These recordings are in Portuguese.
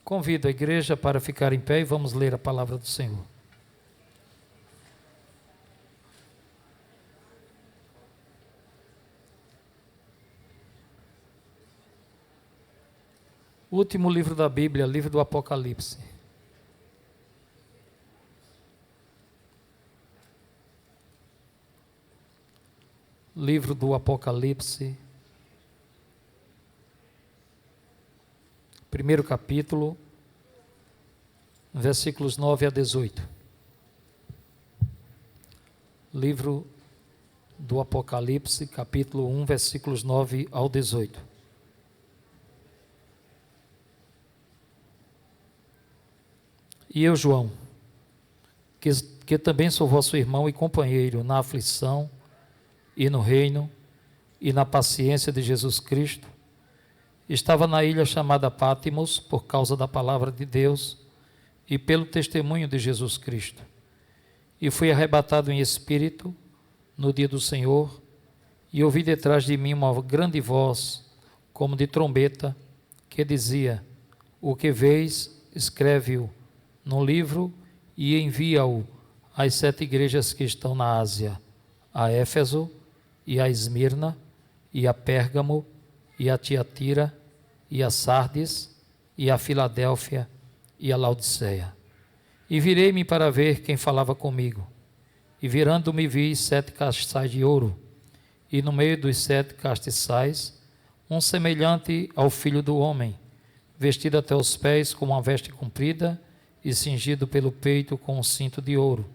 Convido a igreja para ficar em pé e vamos ler a palavra do Senhor. O último livro da Bíblia, livro do Apocalipse. Livro do Apocalipse, primeiro capítulo, versículos 9 a 18. Livro do Apocalipse, capítulo 1, versículos 9 ao 18. E eu, João, que também sou vosso irmão e companheiro na aflição e no reino e na paciência de Jesus Cristo, estava na ilha chamada Pátimos por causa da palavra de Deus e pelo testemunho de Jesus Cristo. E fui arrebatado em espírito no dia do Senhor, e ouvi detrás de mim uma grande voz, como de trombeta, que dizia: o que vês, escreve-o num livro e envia-o às 7 igrejas que estão na Ásia, a Éfeso, e a Esmirna, e a Pérgamo, e a Tiatira, e a Sardes, e a Filadélfia, e a Laodiceia. E virei-me para ver quem falava comigo. E virando-me vi 7 castiçais de ouro, e no meio dos 7 castiçais, um semelhante ao Filho do Homem, vestido até os pés com uma veste comprida, e cingido pelo peito com um cinto de ouro.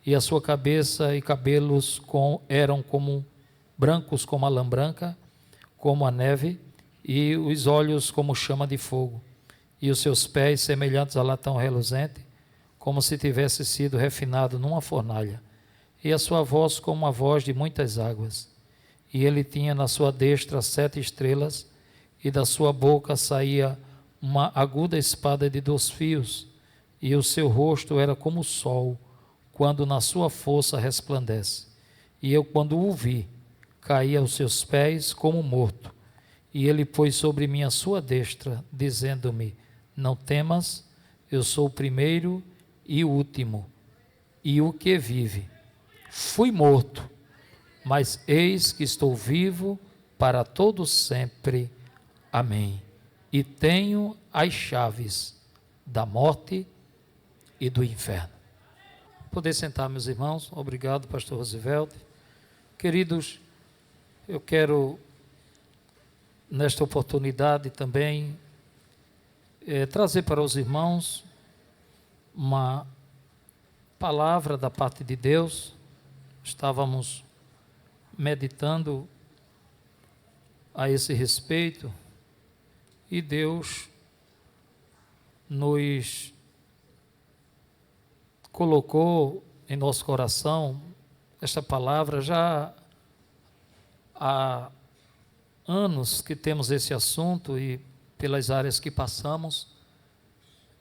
E a sua cabeça e cabelos eram como brancos como a lã branca, como a neve, e os olhos como chama de fogo, e os seus pés semelhantes a latão reluzente, como se tivesse sido refinado numa fornalha, e a sua voz como a voz de muitas águas. E ele tinha na sua destra 7 estrelas, e da sua boca saía uma aguda espada de 2 fios, e o seu rosto era como o sol, quando na sua força resplandece. E eu, quando o vi, caí aos seus pés como morto, e ele pôs sobre mim a sua destra, dizendo-me: não temas, eu sou o primeiro e o último, e o que vive. Fui morto, mas eis que estou vivo para todo sempre. Amém. E tenho as chaves da morte e do inferno. Poder sentar, meus irmãos. Obrigado, pastor Rosiveldo. Queridos, eu quero, nesta oportunidade também, trazer para os irmãos uma palavra da parte de Deus. Estávamos meditando a esse respeito e Deus nos colocou em nosso coração esta palavra. Já há anos que temos esse assunto e pelas áreas que passamos,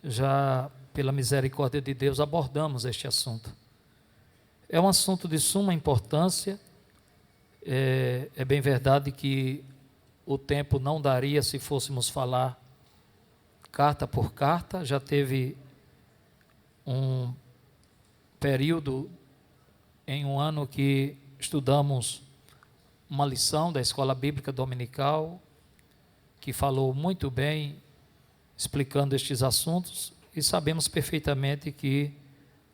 já pela misericórdia de Deus abordamos este assunto. É um assunto de suma importância. É bem verdade que o tempo não daria se fôssemos falar carta por carta. Já teve um período em um ano que estudamos uma lição da Escola Bíblica Dominical, que falou muito bem, explicando estes assuntos, e sabemos perfeitamente que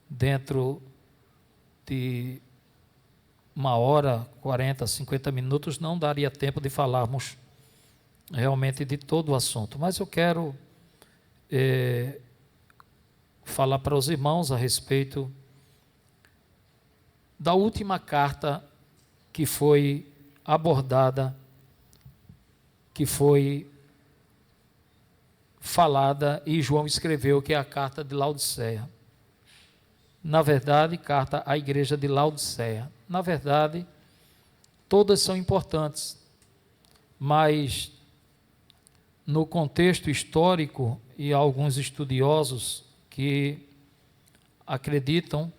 dentro de 1h, 40, 50 minutos não daria tempo de falarmos realmente de todo o assunto. Mas eu quero falar para os irmãos a respeito da última carta que foi abordada, que foi falada e João escreveu, que é a carta de Laodiceia. Na verdade, carta à igreja de Laodiceia. Na verdade, todas são importantes, mas no contexto histórico, e há alguns estudiosos que acreditam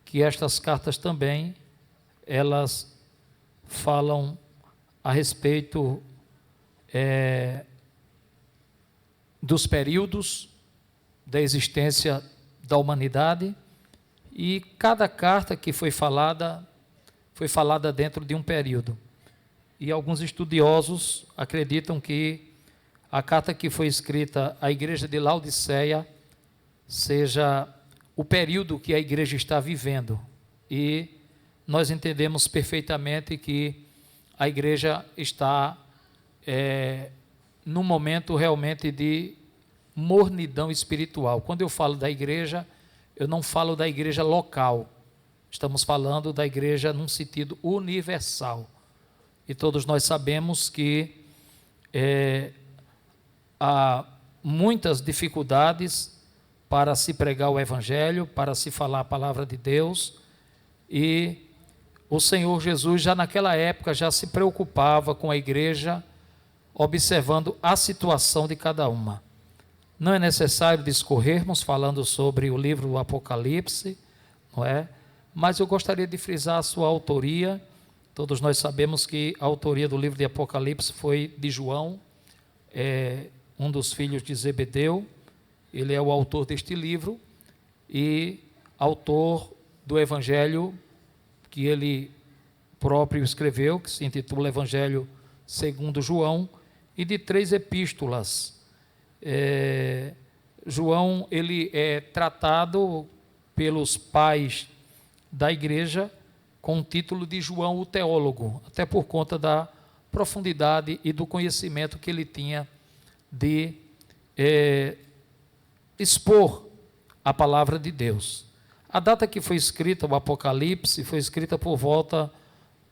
que estas cartas também, elas falam a respeito dos períodos da existência da humanidade, e cada carta que foi falada dentro de um período. E alguns estudiosos acreditam que a carta que foi escrita à igreja de Laodiceia seja o período que a igreja está vivendo. E nós entendemos perfeitamente que a igreja está num momento realmente de mornidão espiritual. Quando eu falo da igreja, eu não falo da igreja local. Estamos falando da igreja num sentido universal. E todos nós sabemos que há muitas dificuldades para se pregar o evangelho, para se falar a palavra de Deus, e o Senhor Jesus já naquela época já se preocupava com a igreja, observando a situação de cada uma. Não é necessário discorrermos falando sobre o livro do Apocalipse, não é? Mas eu gostaria de frisar a sua autoria. Todos nós sabemos que a autoria do livro de Apocalipse foi de João, um dos filhos de Zebedeu. Ele é o autor deste livro e autor do evangelho que ele próprio escreveu, que se intitula Evangelho segundo João, e de 3 epístolas. João, ele é tratado pelos pais da igreja com o título de João o teólogo, até por conta da profundidade e do conhecimento que ele tinha de expor a palavra de Deus. A data que foi escrita o Apocalipse foi escrita por volta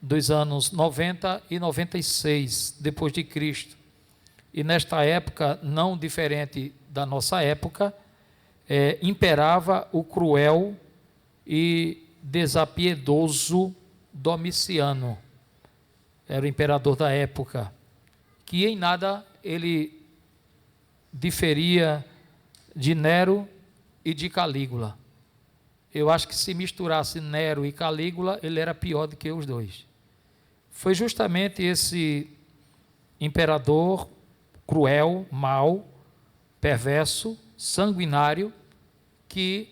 dos anos 90 e 96 depois de Cristo. E nesta época, não diferente da nossa época, imperava o cruel e desapiedoso Domiciano. Era o imperador da época, que em nada ele diferia de Nero e de Calígula. Eu acho que se misturasse Nero e Calígula, ele era pior do que os dois. Foi justamente esse imperador cruel, mau, perverso, sanguinário, que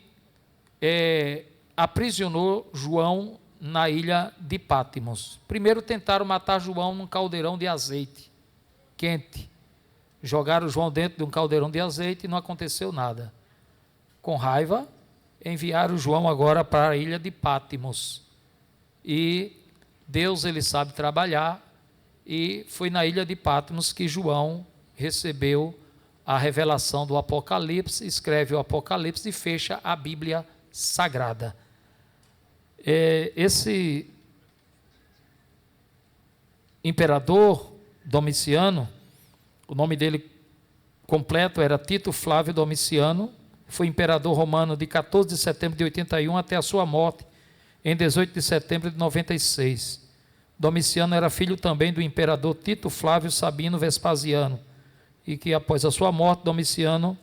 aprisionou João na ilha de Patmos. Primeiro tentaram matar João num caldeirão de azeite quente. Jogaram João dentro de um caldeirão de azeite e não aconteceu nada. Com raiva, enviaram João agora para a ilha de Patmos. E Deus, ele sabe trabalhar, e foi na ilha de Patmos que João recebeu a revelação do Apocalipse, escreve o Apocalipse e fecha a Bíblia Sagrada. Esse imperador Domiciano, o nome dele completo era Tito Flávio Domiciano, foi imperador romano de 14 de setembro de 81 até a sua morte em 18 de setembro de 96. Domiciano era filho também do imperador Tito Flávio Sabino Vespasiano, e que após a sua morte, Domiciano,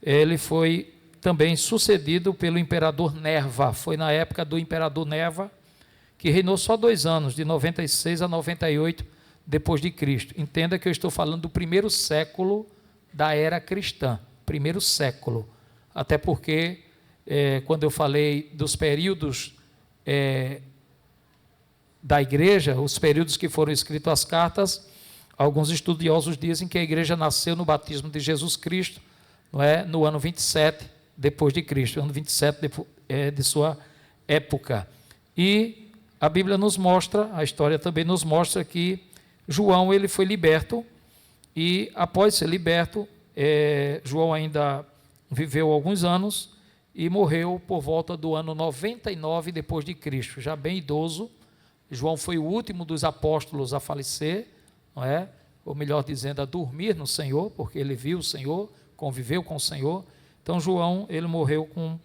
ele foi também sucedido pelo imperador Nerva. Foi na época do imperador Nerva, que reinou só 2 anos, de 96 a 98 depois de Cristo. Entenda que eu estou falando do primeiro século da era cristã, primeiro século. Até porque, quando eu falei dos períodos da igreja, os períodos que foram escritas as cartas, alguns estudiosos dizem que a igreja nasceu no batismo de Jesus Cristo, não é? No ano 27 depois de Cristo, ano 27 de sua época. E a Bíblia nos mostra, a história também nos mostra que João, ele foi liberto, e após ser liberto, João ainda viveu alguns anos e morreu por volta do ano 99 depois de Cristo, já bem idoso. João foi o último dos apóstolos a falecer, não é? Ou melhor dizendo, a dormir no Senhor, porque ele viu o Senhor, conviveu com o Senhor. Então João, ele morreu com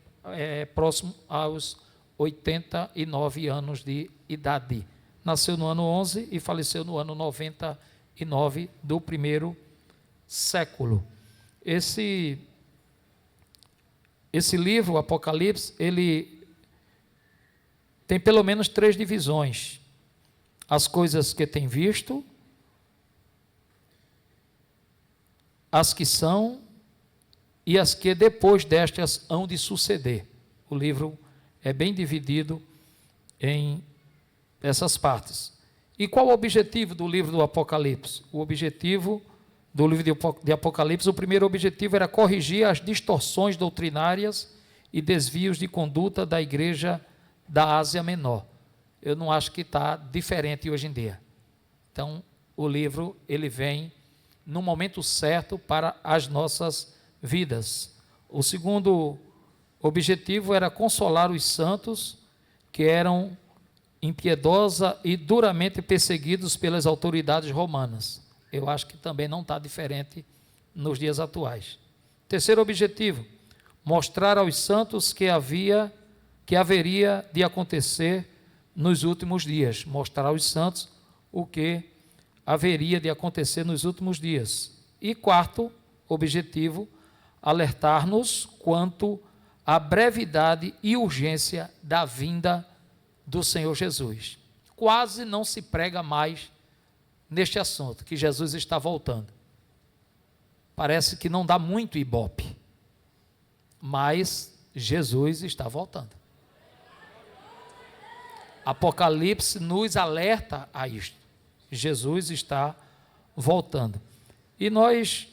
próximo aos 89 anos de idade. Nasceu no ano 11 e faleceu no ano 99 do primeiro século. Esse livro, o Apocalipse, ele tem pelo menos 3 divisões. As coisas que tem visto, as que são e as que depois destas hão de suceder. O livro é bem dividido em essas partes. E qual o objetivo do livro do Apocalipse? O objetivo do livro de Apocalipse, o primeiro objetivo era corrigir as distorções doutrinárias e desvios de conduta da igreja da Ásia Menor. Eu não acho que está diferente hoje em dia. Então, o livro, ele vem no momento certo para as nossas vidas. O segundo objetivo era consolar os santos que eram impiedosa e duramente perseguidos pelas autoridades romanas. Eu acho que também não está diferente nos dias atuais. Terceiro objetivo, mostrar aos santos que haveria de acontecer nos últimos dias. Mostrar aos santos o que haveria de acontecer nos últimos dias. E quarto objetivo, alertar-nos quanto à brevidade e urgência da vinda do Senhor Jesus. Quase não se prega mais neste assunto, que Jesus está voltando. Parece que não dá muito ibope, mas Jesus está voltando. Apocalipse nos alerta a isto. Jesus está voltando. E nós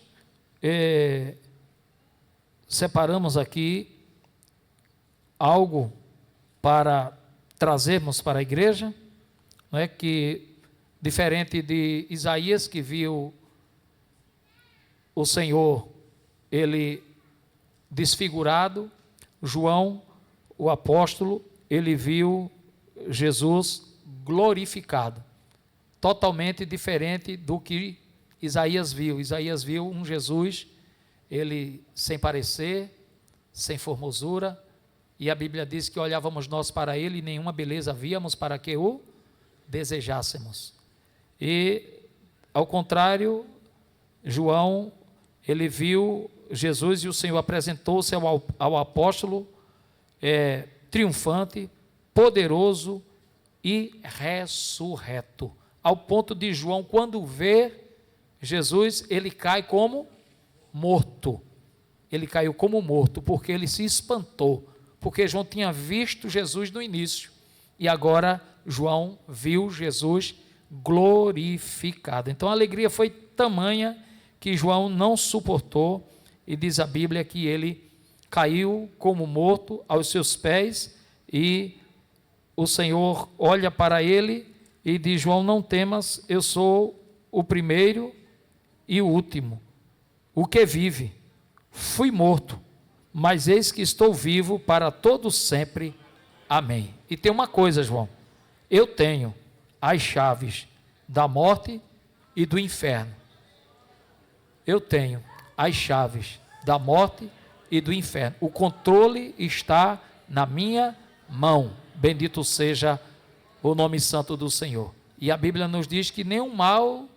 separamos aqui algo para trazermos para a igreja, não é? Que, diferente de Isaías, que viu o Senhor, ele desfigurado, João, o apóstolo, ele viu Jesus glorificado, totalmente diferente do que Isaías viu. Isaías viu um Jesus, ele sem parecer, sem formosura, e a Bíblia diz que olhávamos nós para ele e nenhuma beleza víamos para que o desejássemos. E, ao contrário, João, ele viu Jesus e o Senhor apresentou-se ao apóstolo triunfante, poderoso e ressurreto. Ao ponto de João, quando vê Jesus, ele cai como morto. Ele caiu como morto, porque ele se espantou. Porque João tinha visto Jesus no início. E agora João viu Jesus glorificado. Então a alegria foi tamanha que João não suportou. E diz a Bíblia que ele caiu como morto aos seus pés. E o Senhor olha para ele e diz: João, não temas, eu sou o primeiro e o último, o que vive. Fui morto, mas eis que estou vivo para todo sempre. Amém. E tem uma coisa, João, eu tenho as chaves da morte e do inferno. Eu tenho as chaves da morte e do inferno. O controle está na minha mão. Bendito seja o nome santo do Senhor. E a Bíblia nos diz que nenhum mal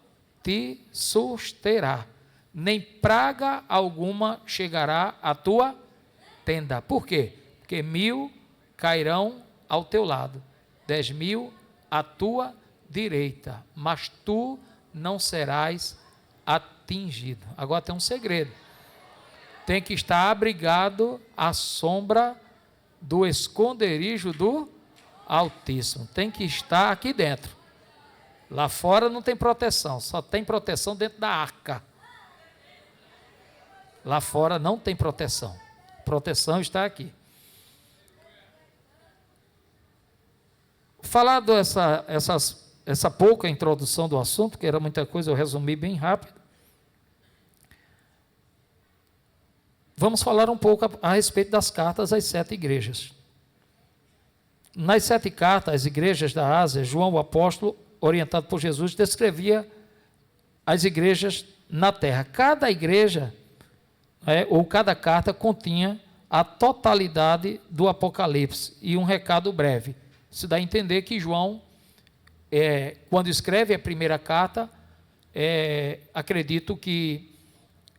te susterá, nem praga alguma chegará à tua tenda. Por quê? Porque 1000 cairão ao teu lado, 10.000 à tua direita, mas tu não serás atingido. Agora tem um segredo: tem que estar abrigado à sombra do esconderijo do Altíssimo. Tem que estar aqui dentro. Lá fora não tem proteção, só tem proteção dentro da arca. Lá fora não tem proteção. Proteção está aqui. Falado essa pouca introdução do assunto, que era muita coisa, eu resumi bem rápido. Vamos falar um pouco a respeito das cartas às 7 igrejas. Nas 7 cartas às igrejas da Ásia, João, o apóstolo, orientado por Jesus, descrevia as igrejas na terra. Cada igreja, ou cada carta, continha a totalidade do Apocalipse e um recado breve. Isso dá a entender que João, quando escreve a primeira carta, acredito que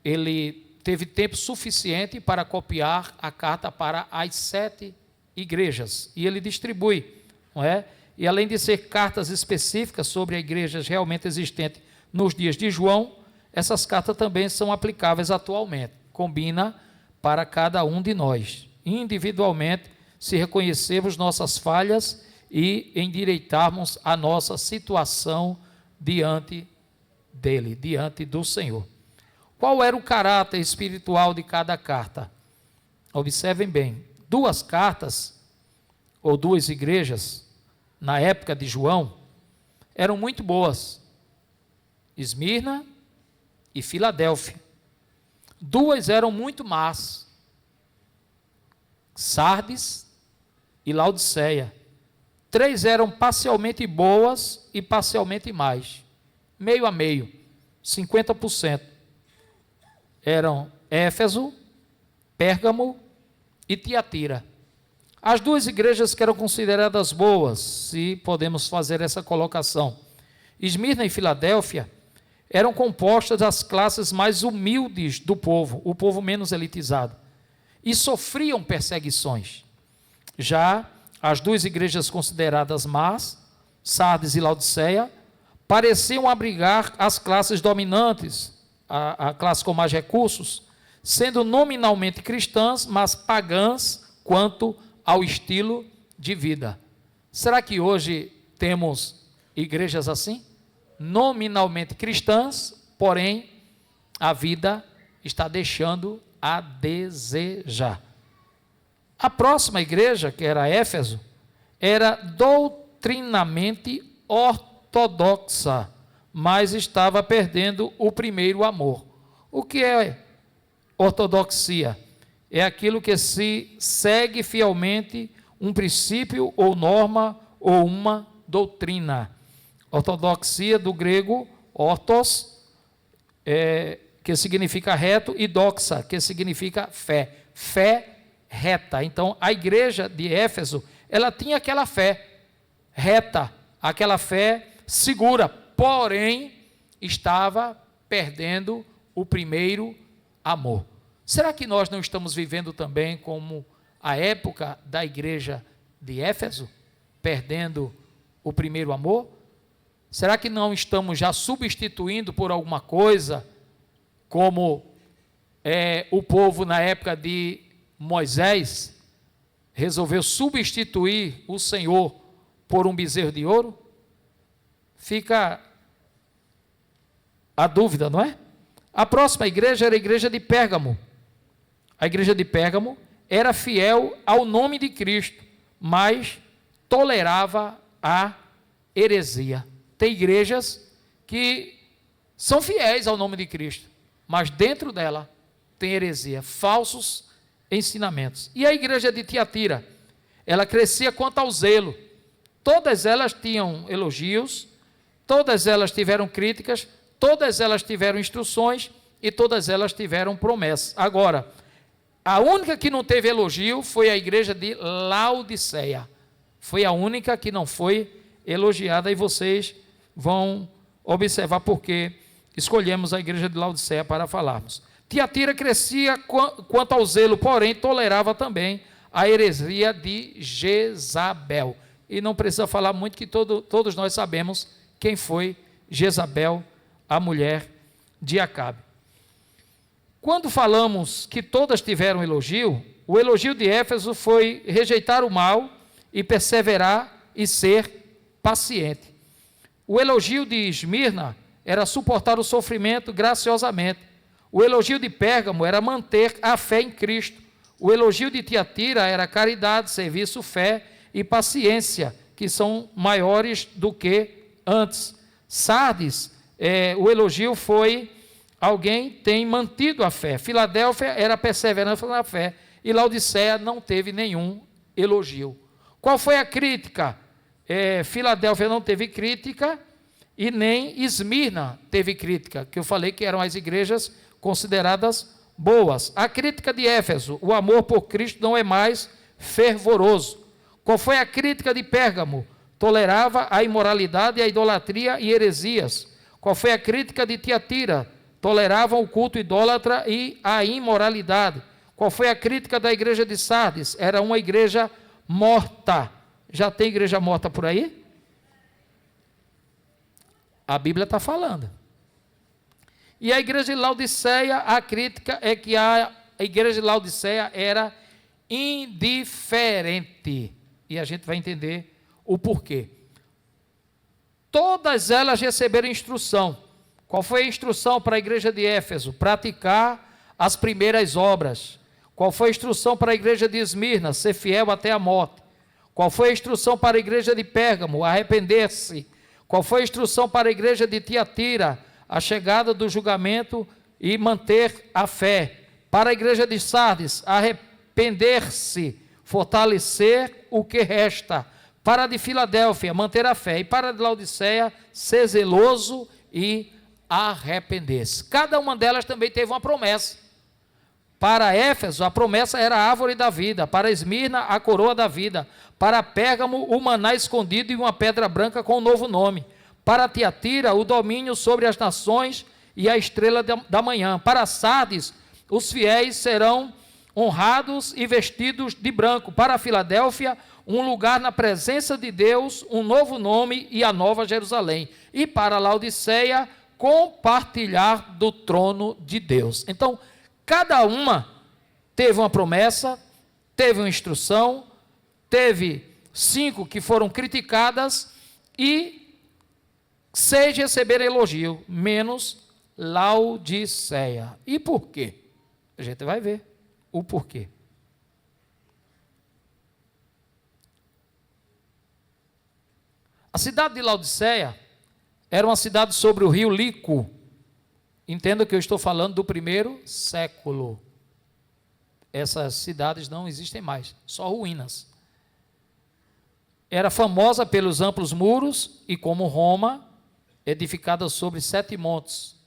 ele teve tempo suficiente para copiar a carta para as 7 igrejas, e ele distribui, não é? E além de ser cartas específicas sobre igrejas realmente existentes nos dias de João, essas cartas também são aplicáveis atualmente. Combina para cada um de nós, individualmente, se reconhecermos nossas falhas e endireitarmos a nossa situação diante dele, diante do Senhor. Qual era o caráter espiritual de cada carta? Observem bem, duas cartas, ou duas igrejas, na época de João, eram muito boas, Esmirna e Filadélfia. Duas eram muito más, Sardes e Laodiceia. Três eram parcialmente boas e parcialmente mais, meio a meio, 50%. Eram Éfeso, Pérgamo e Tiatira. As duas igrejas que eram consideradas boas, se podemos fazer essa colocação, Esmirna e Filadélfia, eram compostas das classes mais humildes do povo, o povo menos elitizado, e sofriam perseguições. Já as duas igrejas consideradas más, Sardes e Laodiceia, pareciam abrigar as classes dominantes, a classe com mais recursos, sendo nominalmente cristãs, mas pagãs quanto ao estilo de vida. Será que hoje temos igrejas assim? Nominalmente cristãs, porém a vida está deixando a desejar. A próxima igreja, que era Éfeso, era doutrinamente ortodoxa, mas estava perdendo o primeiro amor. O que é ortodoxia? É aquilo que se segue fielmente um princípio ou norma ou uma doutrina. Ortodoxia, do grego ortos, que significa reto, e doxa, que significa fé. Fé reta. Então, a igreja de Éfeso, ela tinha aquela fé reta, aquela fé segura, porém, estava perdendo o primeiro amor. Será que nós não estamos vivendo também como a época da igreja de Éfeso, perdendo o primeiro amor? Será que não estamos já substituindo por alguma coisa, como o povo na época de Moisés resolveu substituir o Senhor por um bezerro de ouro? Fica a dúvida, não é? A próxima igreja era a igreja de Pérgamo. A igreja de Pérgamo era fiel ao nome de Cristo, mas tolerava a heresia. Tem igrejas que são fiéis ao nome de Cristo, mas dentro dela tem heresia, falsos ensinamentos. E a igreja de Tiatira, ela crescia quanto ao zelo. Todas elas tinham elogios, todas elas tiveram críticas, todas elas tiveram instruções e todas elas tiveram promessas. Agora, a única que não teve elogio foi a igreja de Laodiceia. Foi a única que não foi elogiada, e vocês vão observar porque escolhemos a igreja de Laodiceia para falarmos. Tiatira crescia quanto ao zelo, porém tolerava também a heresia de Jezabel. E não precisa falar muito, que todos nós sabemos quem foi Jezabel, a mulher de Acabe. Quando falamos que todas tiveram elogio, o elogio de Éfeso foi rejeitar o mal e perseverar e ser paciente. O elogio de Esmirna era suportar o sofrimento graciosamente. O elogio de Pérgamo era manter a fé em Cristo. O elogio de Tiatira era caridade, serviço, fé e paciência, que são maiores do que antes. Sardes, o elogio foi: alguém tem mantido a fé. Filadélfia era perseverança na fé. E Laodiceia não teve nenhum elogio. Qual foi a crítica? Filadélfia não teve crítica, e nem Esmirna teve crítica, que eu falei que eram as igrejas consideradas boas. A crítica de Éfeso: o amor por Cristo não é mais fervoroso. Qual foi a crítica de Pérgamo? Tolerava a imoralidade, a idolatria e heresias. Qual foi a crítica de Tiatira? Toleravam o culto idólatra e a imoralidade. Qual foi a crítica da igreja de Sardes? Era uma igreja morta. Já tem igreja morta por aí? A Bíblia está falando. E a igreja de Laodiceia, a crítica é que a igreja de Laodiceia era indiferente. E a gente vai entender o porquê. Todas elas receberam instrução. Qual foi a instrução para a igreja de Éfeso? Praticar as primeiras obras. Qual foi a instrução para a igreja de Esmirna? Ser fiel até a morte. Qual foi a instrução para a igreja de Pérgamo? Arrepender-se. Qual foi a instrução para a igreja de Tiatira? A chegada do julgamento e manter a fé. Para a igreja de Sardes, arrepender-se, fortalecer o que resta. Para a de Filadélfia, manter a fé. E para a de Laodiceia, ser zeloso e arrepender-se. Cada uma delas também teve uma promessa. Para Éfeso, a promessa era a árvore da vida. Para Esmirna, a coroa da vida. Para Pérgamo, o maná escondido e uma pedra branca com um novo nome. Para Tiatira, o domínio sobre as nações e a estrela da manhã. Para Sardes, os fiéis serão honrados e vestidos de branco. Para Filadélfia, um lugar na presença de Deus, um novo nome e a nova Jerusalém. E para Laodiceia, compartilhar do trono de Deus. Então, cada uma teve uma promessa, teve uma instrução, teve 5 que foram criticadas e 6 receberam elogio, menos Laodiceia. E por quê? A gente vai ver o porquê. A cidade de Laodiceia era uma cidade sobre o rio Lico. Entenda que eu estou falando do primeiro século. Essas cidades não existem mais, só ruínas. Era famosa pelos amplos muros e, como Roma, edificada sobre 7 montes.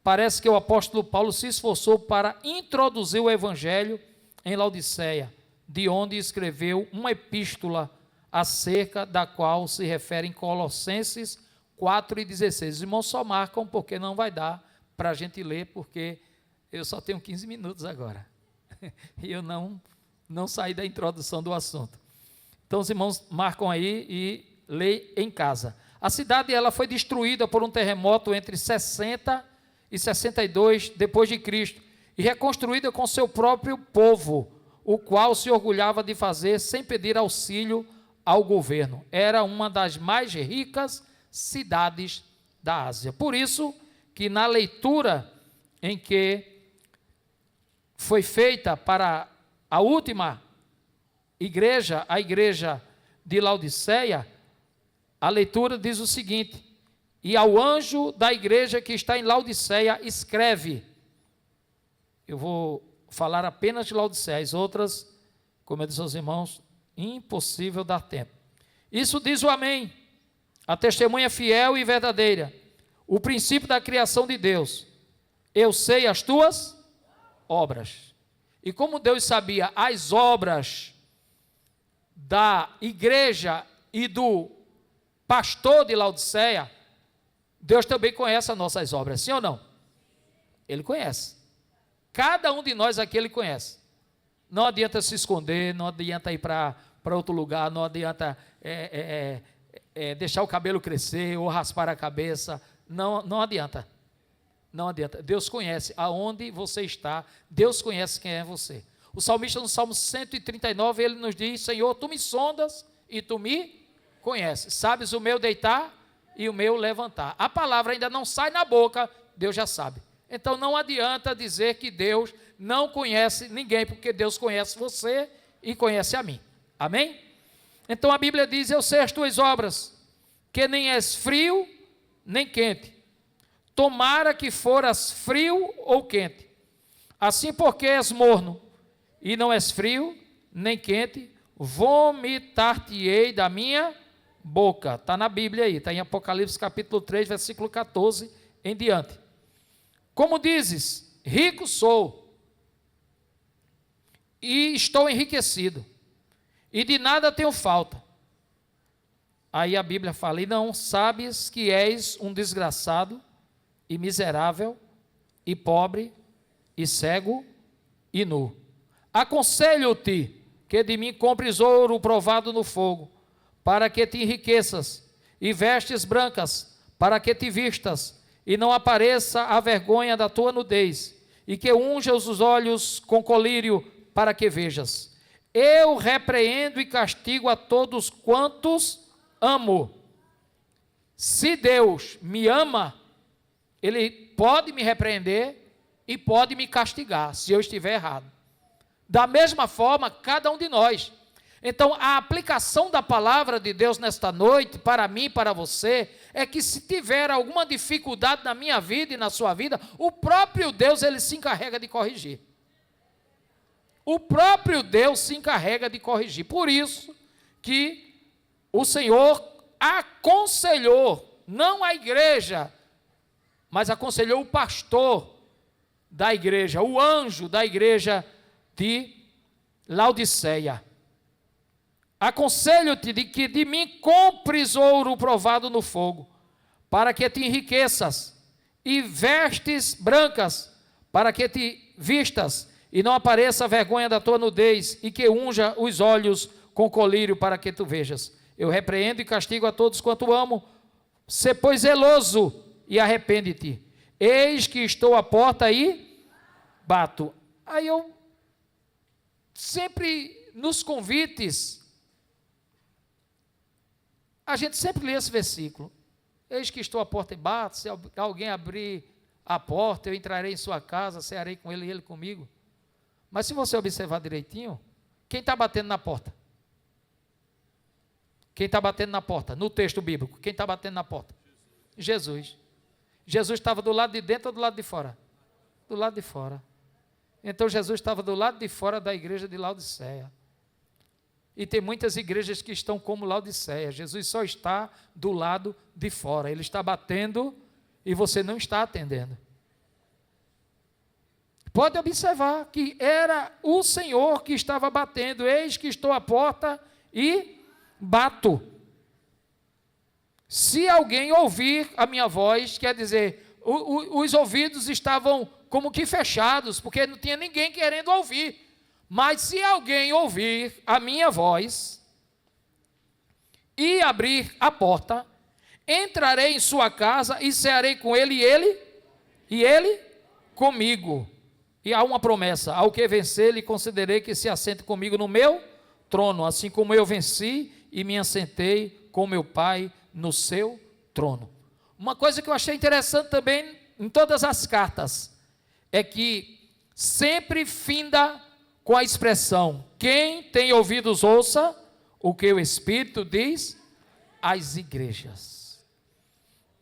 Parece que o apóstolo Paulo se esforçou para introduzir o evangelho em Laodiceia, de onde escreveu uma epístola acerca da qual se refere em Colossenses 4:16. Os irmãos só marcam porque não vai dar para a gente ler, porque eu só tenho 15 minutos agora. E eu não saí da introdução do assunto. Então os irmãos marcam aí e leem em casa. A cidade ela foi destruída por um terremoto entre 60 e 62 depois de Cristo e reconstruída com seu próprio povo, o qual se orgulhava de fazer sem pedir auxílio ao governo. Era uma das mais ricas cidades da Ásia. Por isso que na leitura em que foi feita para a última igreja, a igreja de Laodiceia, a leitura diz o seguinte: e ao anjo da igreja que está em Laodiceia escreve. Eu vou falar apenas de Laodiceia, as outras, como eu disse aos irmãos, impossível dar tempo. Isso diz o Amém, a testemunha fiel e verdadeira, o princípio da criação de Deus. Eu sei as tuas obras. E como Deus sabia as obras da igreja e do pastor de Laodiceia, Deus também conhece as nossas obras, sim ou não? Ele conhece. Cada um de nós aqui Ele conhece. Não adianta se esconder, não adianta ir para outro lugar, não adianta deixar o cabelo crescer ou raspar a cabeça. Não adianta. Não adianta. Deus conhece aonde você está, Deus conhece quem é você. O salmista no Salmo 139, ele nos diz: Senhor, Tu me sondas e Tu me conheces. Sabes o meu deitar e o meu levantar. A palavra ainda não sai na boca, Deus já sabe. Então não adianta dizer que Deus não conhece ninguém, porque Deus conhece você e conhece a mim. Amém? Então a Bíblia diz: eu sei as tuas obras, que nem és frio nem quente. Tomara que foras frio ou quente. Assim, porque és morno e não és frio nem quente, vomitar-te-ei da minha boca. Está na Bíblia aí, está em Apocalipse capítulo 3, versículo 14 em diante. Como dizes, rico sou e estou enriquecido, e de nada tenho falta. Aí a Bíblia fala: e não sabes que és um desgraçado e miserável e pobre e cego e nu. Aconselho-te que de mim compres ouro provado no fogo, para que te enriqueças, e vestes brancas, para que te vistas, e não apareça a vergonha da tua nudez, e que unja os olhos com colírio para que vejas. Eu repreendo e castigo a todos quantos amo. Se Deus me ama, Ele pode me repreender e pode me castigar, se eu estiver errado. Da mesma forma, cada um de nós. Então, a aplicação da palavra de Deus nesta noite, para mim e para você, é que se tiver alguma dificuldade na minha vida e na sua vida, o próprio Deus, Ele se encarrega de corrigir. O próprio Deus se encarrega de corrigir. Por isso que o Senhor aconselhou, não a igreja, mas aconselhou o pastor da igreja, o anjo da igreja de Laodiceia. Aconselho-te de que de mim compres ouro provado no fogo, para que te enriqueças, e vestes brancas, para que te vistas, e não apareça a vergonha da tua nudez, e que unja os olhos com colírio, para que tu vejas. Eu repreendo e castigo a todos quanto amo. Sê, pois, zeloso e arrepende-te. Eis que estou à porta e bato. Aí eu sempre, nos convites, a gente sempre lê esse versículo. Eis que estou à porta e bato, se alguém abrir a porta, eu entrarei em sua casa, cearei com ele e ele comigo. Mas se você observar direitinho, quem está batendo na porta? Quem está batendo na porta? No texto bíblico, quem está batendo na porta? Jesus. Jesus estava do lado de dentro ou do lado de fora? Do lado de fora. Então Jesus estava do lado de fora da igreja de Laodiceia. E tem muitas igrejas que estão como Laodiceia. Jesus só está do lado de fora. Ele está batendo e você não está atendendo. Pode observar que era o Senhor que estava batendo. Eis que estou à porta e bato. Se alguém ouvir a minha voz, quer dizer, os ouvidos estavam como que fechados, porque não tinha ninguém querendo ouvir. Mas se alguém ouvir a minha voz e abrir a porta, entrarei em sua casa e cearei com ele e ele comigo. E há uma promessa: ao que vencer, lhe concederei que se assente comigo no meu trono, assim como eu venci e me assentei com meu Pai no seu trono. Uma coisa que eu achei interessante também em todas as cartas é que sempre finda com a expressão: quem tem ouvidos ouça o que o Espírito diz às igrejas.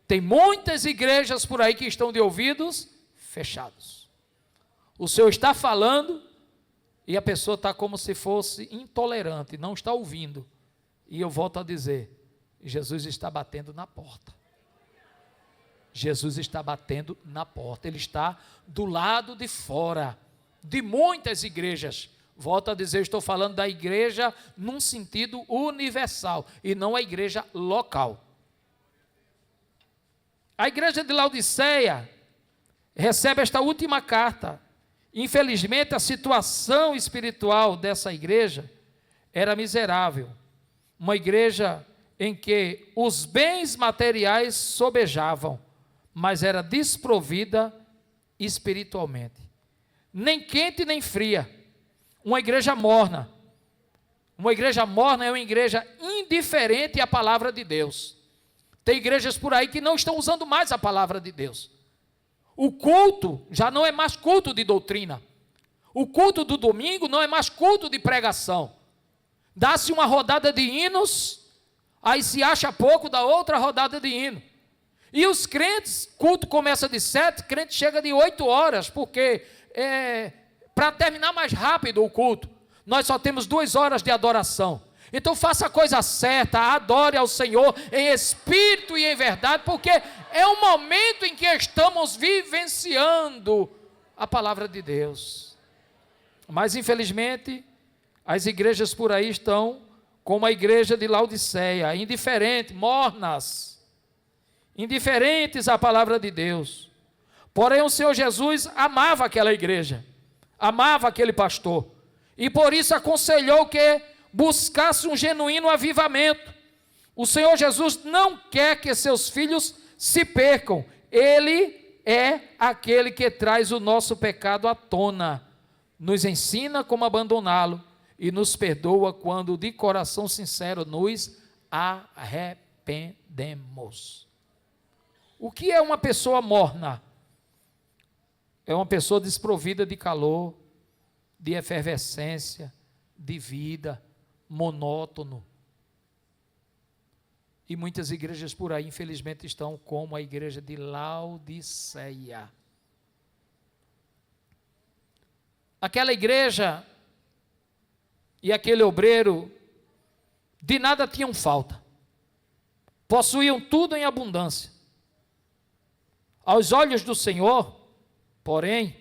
Tem muitas igrejas por aí que estão de ouvidos fechados. O Senhor está falando e a pessoa está como se fosse intolerante, não está ouvindo. E eu volto a dizer, Jesus está batendo na porta. Jesus está batendo na porta, Ele está do lado de fora de muitas igrejas. Volto a dizer, estou falando da igreja num sentido universal e não a igreja local. A igreja de Laodiceia recebe esta última carta. Infelizmente, a situação espiritual dessa igreja era miserável. Uma igreja em que os bens materiais sobejavam, mas era desprovida espiritualmente. Nem quente nem fria, uma igreja morna. Uma igreja morna é uma igreja indiferente à palavra de Deus. Tem igrejas por aí que não estão usando mais a palavra de Deus. O culto já não é mais culto de doutrina. O culto do domingo não é mais culto de pregação. Dá-se uma rodada de hinos, aí se acha pouco da outra rodada de hino. E os crentes, culto começa de 7, crente chega de 8 horas, porque para terminar mais rápido o culto, nós só temos 2 horas de adoração. Então faça a coisa certa, adore ao Senhor em espírito e em verdade, porque é o momento em que estamos vivenciando a palavra de Deus. Mas infelizmente, as igrejas por aí estão como a igreja de Laodiceia, indiferentes, mornas, indiferentes à palavra de Deus. Porém o Senhor Jesus amava aquela igreja, amava aquele pastor, e por isso aconselhou que buscasse um genuíno avivamento. O Senhor Jesus não quer que seus filhos se percam. Ele é aquele que traz o nosso pecado à tona, nos ensina como abandoná-lo e nos perdoa quando de coração sincero nos arrependemos. O que é uma pessoa morna? É uma pessoa desprovida de calor, de efervescência, de vida, monótono. E muitas igrejas por aí, infelizmente, estão como a igreja de Laodiceia. Aquela igreja e aquele obreiro de nada tinham falta. Possuíam tudo em abundância. Aos olhos do Senhor, porém,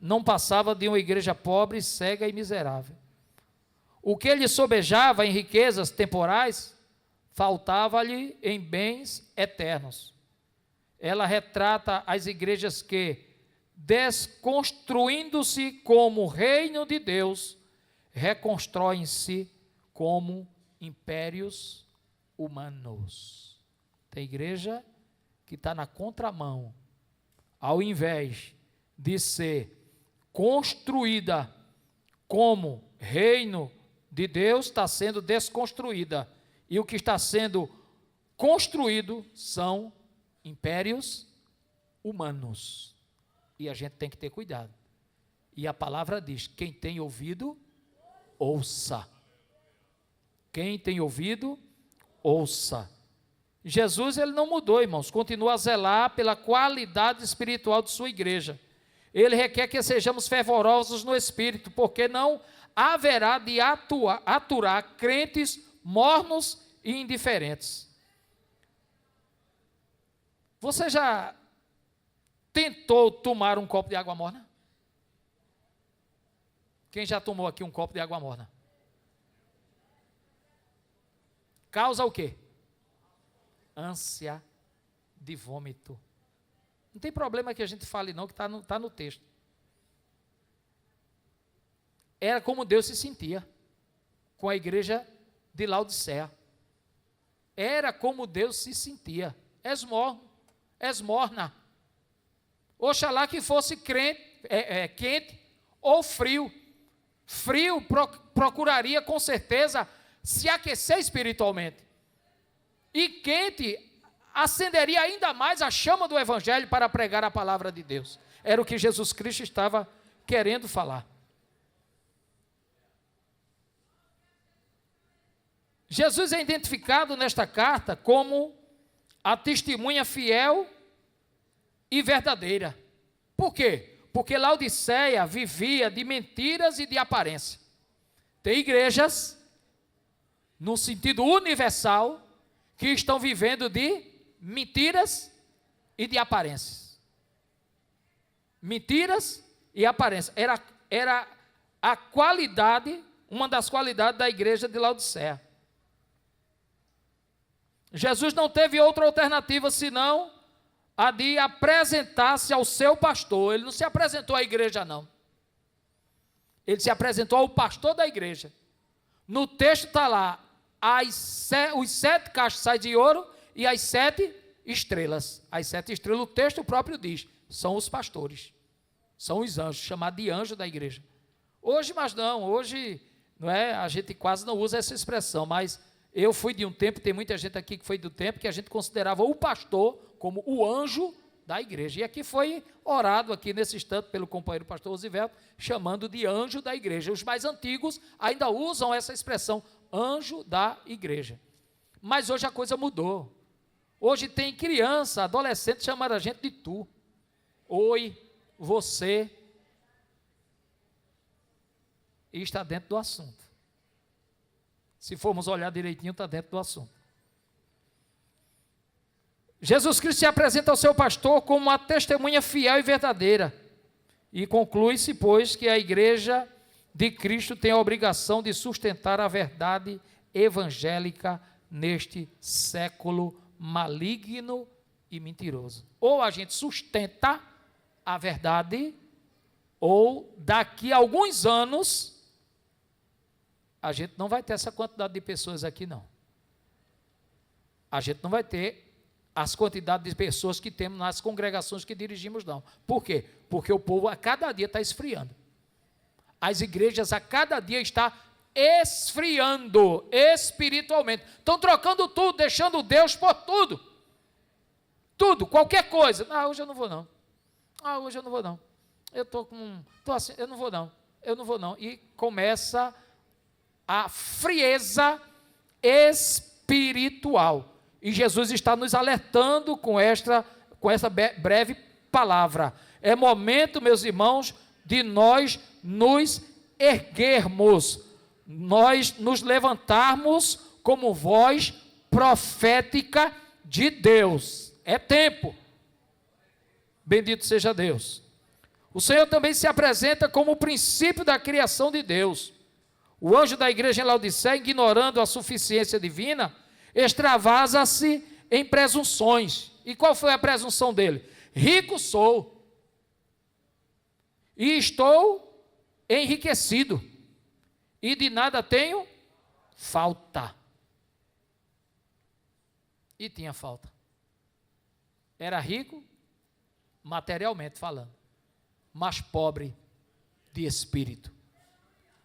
não passava de uma igreja pobre, cega e miserável. O que lhe sobejava em riquezas temporais, faltava-lhe em bens eternos. Ela retrata as igrejas que, desconstruindo-se como reino de Deus, reconstroem-se como impérios humanos. Tem igreja que está na contramão, ao invés de ser construída como reino de Deus, está sendo desconstruída. E o que está sendo construído são impérios humanos. E a gente tem que ter cuidado. E a palavra diz: quem tem ouvido, ouça. Quem tem ouvido, ouça. Jesus, ele não mudou, irmãos, continua a zelar pela qualidade espiritual de sua igreja. Ele requer que sejamos fervorosos no espírito, porque não haverá de aturar crentes mornos e indiferentes. Você já tentou tomar um copo de água morna? Quem já tomou aqui um copo de água morna? Causa o quê? Ânsia de vômito. Não tem problema que a gente fale não, que está no texto. Era como Deus se sentia com a igreja de Laodiceia. Era como Deus se sentia. És morno, és morna. Oxalá que fosse quente ou frio. Frio procuraria com certeza se aquecer espiritualmente. E quente acenderia ainda mais a chama do evangelho para pregar a palavra de Deus. Era o que Jesus Cristo estava querendo falar. Jesus é identificado nesta carta como a testemunha fiel e verdadeira. Por quê? Porque Laodiceia vivia de mentiras e de aparência. Tem igrejas, no sentido universal, que estão vivendo de mentiras e de aparências. Mentiras e aparências. Era a qualidade, uma das qualidades da igreja de Laodiceia. Jesus não teve outra alternativa senão a de apresentar-se ao seu pastor. Ele não se apresentou à igreja, não. Ele se apresentou ao pastor da igreja. No texto está lá, os 7 castiçais de ouro e as 7 estrelas. As 7 estrelas, o texto próprio diz, são os pastores. São os anjos, chamados de anjo da igreja. Hoje, mas não, hoje não é, a gente quase não usa essa expressão, mas eu fui de um tempo, tem muita gente aqui que foi do tempo, que a gente considerava o pastor como o anjo da igreja. E aqui foi orado, aqui nesse instante, pelo companheiro pastor Osivelto, chamando de anjo da igreja. Os mais antigos ainda usam essa expressão, anjo da igreja. Mas hoje a coisa mudou. Hoje tem criança, adolescente, chamando a gente de tu. Oi, você. E está dentro do assunto. Se formos olhar direitinho, está dentro do assunto. Jesus Cristo se apresenta ao seu pastor como uma testemunha fiel e verdadeira. E conclui-se, pois, que a igreja de Cristo tem a obrigação de sustentar a verdade evangélica neste século maligno e mentiroso. Ou a gente sustenta a verdade, ou daqui a alguns anos a gente não vai ter essa quantidade de pessoas aqui, não. A gente não vai ter as quantidades de pessoas que temos nas congregações que dirigimos, não. Por quê? Porque o povo a cada dia está esfriando. As igrejas a cada dia estão esfriando espiritualmente. Estão trocando tudo, deixando Deus por tudo. Tudo, qualquer coisa. Ah, hoje eu não vou não. Ah, hoje eu não vou não. Eu estou assim, eu não vou não. Eu não vou não. E começa a frieza espiritual. E Jesus está nos alertando com essa breve palavra. É momento, meus irmãos, de nós nos erguermos, nós nos levantarmos como voz profética de Deus. É tempo. Bendito seja Deus. O Senhor também se apresenta como o princípio da criação de Deus. O anjo da igreja em Laodiceia, ignorando a suficiência divina, extravasa-se em presunções. E qual foi a presunção dele? Rico sou, e estou enriquecido, e de nada tenho falta. E tinha falta. Era rico, materialmente falando, mas pobre de espírito.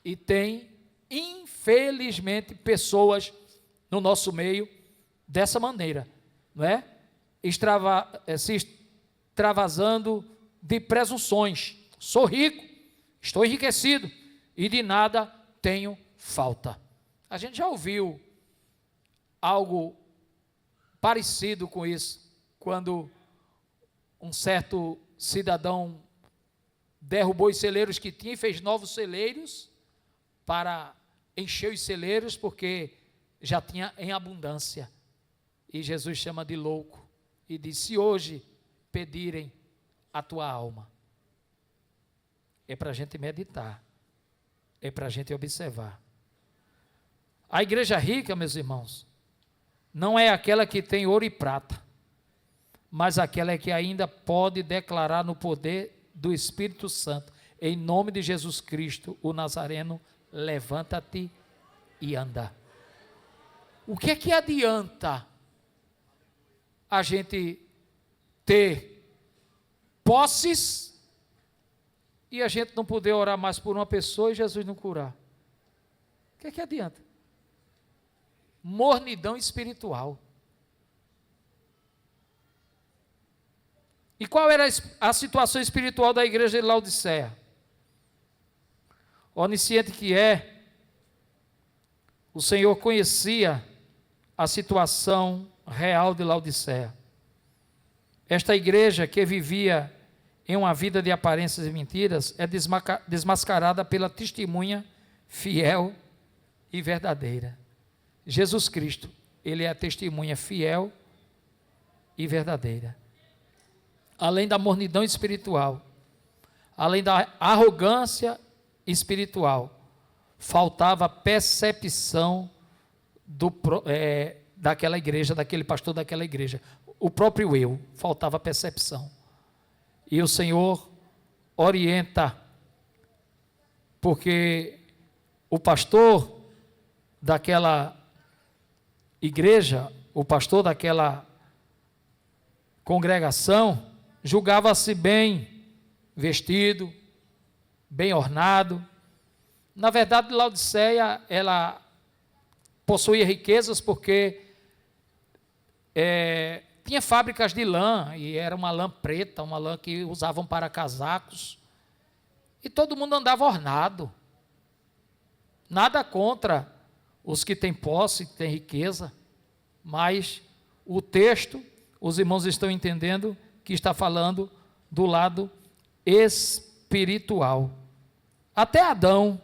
E tem, infelizmente, pessoas no nosso meio dessa maneira, não é? Se extravasando de presunções. Sou rico, estou enriquecido e de nada tenho falta. A gente já ouviu algo parecido com isso, quando um certo cidadão derrubou os celeiros que tinha e fez novos celeiros para encher os celeiros, porque já tinha em abundância. E Jesus chama de louco e diz: se hoje pedirem a tua alma. É para a gente meditar, é para a gente observar. A igreja rica, meus irmãos, não é aquela que tem ouro e prata, mas aquela que ainda pode declarar no poder do Espírito Santo: em nome de Jesus Cristo, o Nazareno, levanta-te e anda. O que é que adianta a gente ter posses e a gente não poder orar mais por uma pessoa e Jesus não curar? O que é que adianta? Mornidão espiritual. E qual era a situação espiritual da igreja de Laodiceia? Onisciente que é, o Senhor conhecia a situação real de Laodiceia. Esta igreja que vivia em uma vida de aparências e mentiras é desmascarada pela testemunha fiel e verdadeira. Jesus Cristo, Ele é a testemunha fiel e verdadeira. Além da mornidão espiritual, além da arrogância espiritual, faltava percepção daquela igreja, daquele pastor daquela igreja. O próprio eu, faltava percepção. E o Senhor orienta, porque o pastor daquela igreja, o pastor daquela congregação, julgava-se bem vestido, bem ornado. Na verdade, Laodiceia, ela possuía riquezas porque tinha fábricas de lã, e era uma lã preta, uma lã que usavam para casacos, e todo mundo andava ornado. Nada contra os que têm posse, que têm riqueza, mas o texto, os irmãos estão entendendo que está falando do lado espiritual. Até Adão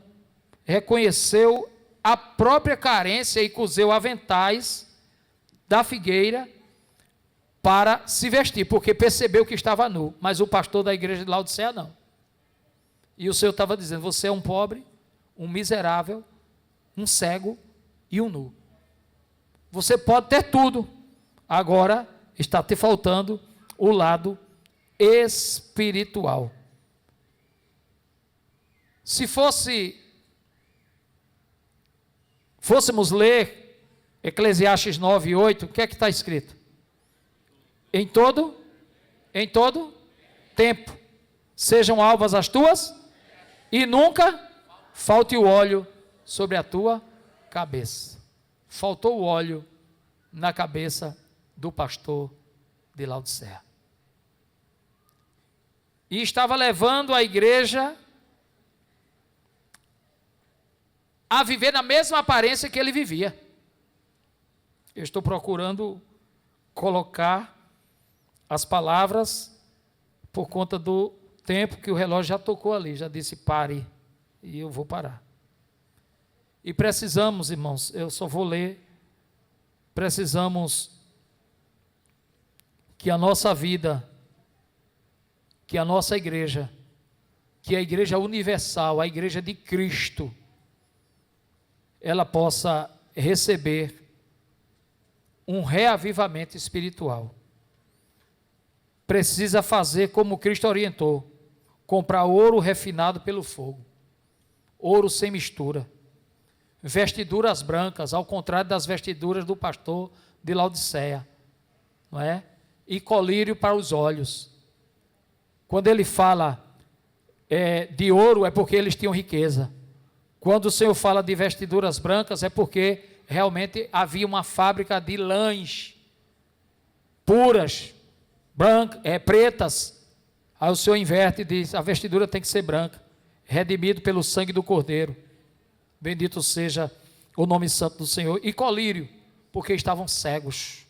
reconheceu a própria carência e cozeu aventais da figueira para se vestir, porque percebeu que estava nu. Mas o pastor da igreja de Laodiceia não. E o Senhor estava dizendo: você é um pobre, um miserável, um cego e um nu. Você pode ter tudo, agora está te faltando o lado espiritual. Se fôssemos ler Eclesiastes 9:8, o que é que está escrito? em todo tempo. Sejam alvas as tuas e nunca falte o óleo sobre a tua cabeça. Faltou o óleo na cabeça do pastor de Laodiceia. E estava levando a igreja a viver na mesma aparência que ele vivia. Eu estou procurando colocar as palavras por conta do tempo que o relógio já tocou ali, já disse pare, e eu vou parar. E precisamos, irmãos, eu só vou ler, precisamos que a nossa vida, que a nossa igreja, que a igreja universal, a igreja de Cristo, ela possa receber um reavivamento espiritual. Precisa fazer como Cristo orientou, comprar ouro refinado pelo fogo, ouro sem mistura, vestiduras brancas, ao contrário das vestiduras do pastor de Laodiceia, não é? E colírio para os olhos. Quando ele fala de ouro, é porque eles tinham riqueza. Quando o Senhor fala de vestiduras brancas, é porque realmente havia uma fábrica de lãs puras, brancas, pretas. Aí o Senhor inverte e diz, a vestidura tem que ser branca, redimido pelo sangue do Cordeiro. Bendito seja o nome santo do Senhor. E colírio, porque estavam cegos.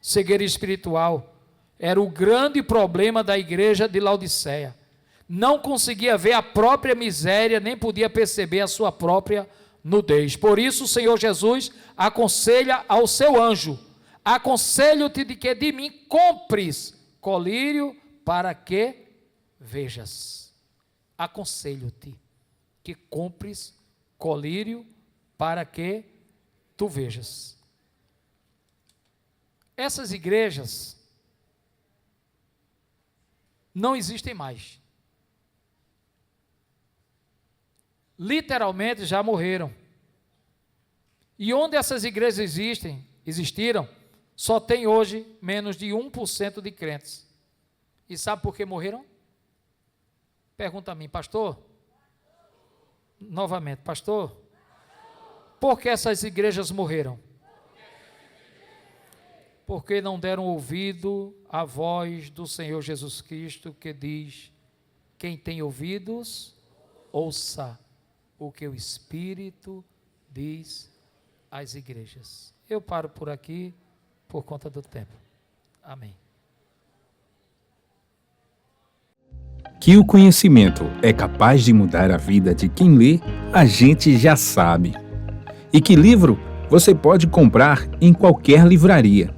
Cegueira espiritual era o grande problema da igreja de Laodiceia. Não conseguia ver a própria miséria, nem podia perceber a sua própria nudez. Por isso o Senhor Jesus aconselha ao seu anjo, aconselho-te de que de mim compres colírio para que vejas. Aconselho-te que compres colírio para que tu vejas. Essas igrejas não existem mais. Literalmente já morreram. E onde essas igrejas existiram, só tem hoje menos de 1% de crentes. E sabe por que morreram? Pergunta a mim, pastor? Novamente, pastor? Por que essas igrejas morreram? Porque não deram ouvido à voz do Senhor Jesus Cristo, que diz, quem tem ouvidos, ouça o que o Espírito diz às igrejas. Eu paro por aqui, por conta do tempo. Amém. Que o conhecimento é capaz de mudar a vida de quem lê, a gente já sabe. E que livro você pode comprar em qualquer livraria.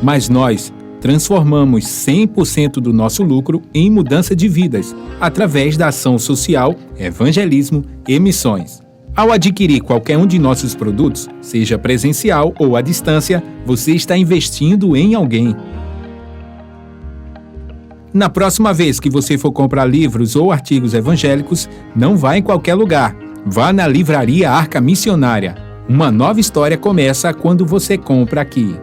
Mas nós transformamos 100% do nosso lucro em mudança de vidas, através da ação social, evangelismo e missões. Ao adquirir qualquer um de nossos produtos, seja presencial ou à distância, você está investindo em alguém. Na próxima vez que você for comprar livros ou artigos evangélicos, não vá em qualquer lugar. Vá na Livraria Arca Missionária. Uma nova história começa quando você compra aqui.